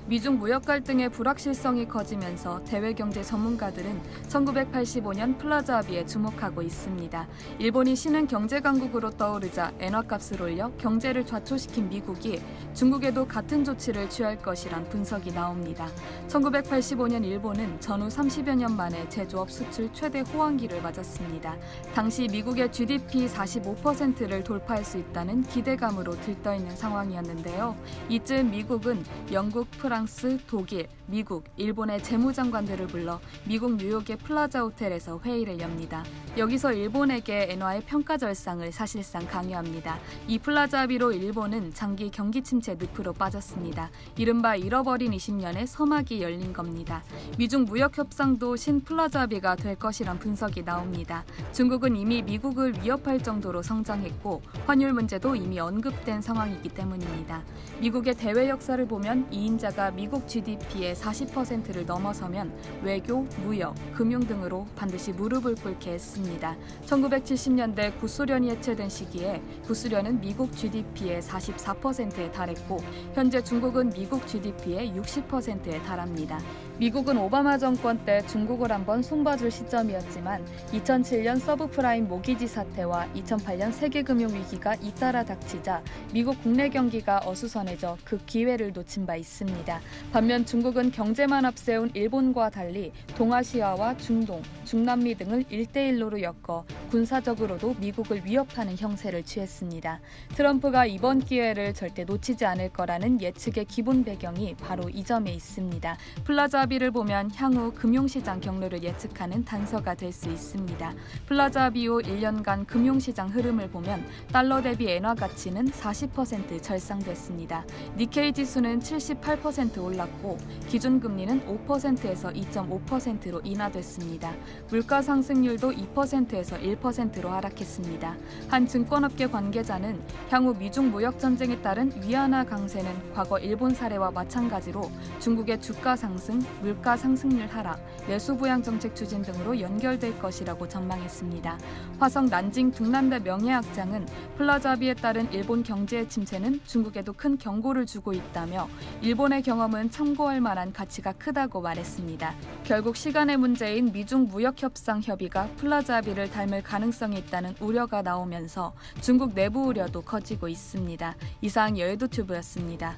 미중 무역 갈등의 불확실성이 커지면서 대외경제 전문가들은 1985년 플라자 합의에 주목하고 있습니다. 일본이 신흥 경제 강국으로 떠오르자 엔화값을 올려 경제를 좌초시킨 미국이 중국에도 같은 조치를 취할 것이란 분석이 나옵니다. 1985년 일본은 전후 30여 년 만에 제조업 수출 최대 호황기를 맞았습니다. 당시 미국의 GDP 45%를 돌파할 수 있다는 기대감으로 들떠있는 상황이었는데요. 이쯤 미국은 영국, 프랑스, 독일, 미국, 일본의 재무장관들을 불러 미국 뉴욕의 플라자 호텔에서 회의를 엽니다. 여기서 일본에게 엔화의 평가절상을 사실상 강요합니다. 이 플라자 합의로 일본은 장기 경기 침체 늪으로 빠졌습니다. 이른바 잃어버린 20년의 서막이 열린 겁니다. 미중 무역 협상도 신플라자 합의가 될 것이란 분석이 나옵니다. 중국은 이미 미국을 위협할 정도로 성장했고 환율 문제도 이미 언급된 상황이기 때문입니다. 미국의 대외 역사를 보면 2인자가 미국 GDP의 40%를 넘어서면 외교, 무역, 금융 등으로 반드시 무릎을 꿇게 했습니다. 1970년대 구소련이 해체된 시기에 구소련은 미국 GDP의 44%에 달했고 현재 중국은 미국 GDP의 60%에 달합니다. 미국은 오바마 정권 때 중국을 한번 손봐줄 시점이었지만 2007년 서브프라임 모기지 사태와 2008년 세계금융위기가 잇따라 닥치자 미국 국내 경기가 어수선해져 그 기회를 놓친 바 있습니다. 반면 중국은 경제만 앞세운 일본과 달리 동아시아와 중동, 중남미 등을 1대1로 엮어 군사적으로도 미국을 위협하는 형세를 취했습니다. 트럼프가 이번 기회를 절대 놓치지 않을 거라는 예측의 기본 배경이 바로 이 점에 있습니다. 플라자 합의를 보면 향후 금융시장 경로를 예측하는 단서가 될 수 있습니다. 플라자 합의 후 1년간 금융시장 흐름을 보면 달러 대비 엔화 가치는 40% 절상됐습니다. 니케이 지수는 78% 올랐고 기준금리는 5%에서 2.5%로 인하됐습니다. 물가 상승률도 2%에서 1%로 하락했습니다. 한 증권업계 관계자는 향후 미중 무역 전쟁에 따른 위안화 강세는 과거 일본 사례와 마찬가지로 중국의 주가 상승, 물가 상승률 하락, 내수 부양 정책 추진 등으로 연결될 것이라고 전망했습니다. 화성 난징 등란대 명예학장은 플라자 합의에 따른 일본 경제의 침체는 중국에도 큰 경고를 주고 있다며 일본의 경험은 참고할 만한 가치가 크다고 말했습니다. 결국 시간의 문제인 미중 무역 협상 협의가 플라자 합의를 닮을 가능성이 있다는 우려가 나오면서 중국 내부 우려도 커지고 있습니다. 이상 여의도튜브였습니다.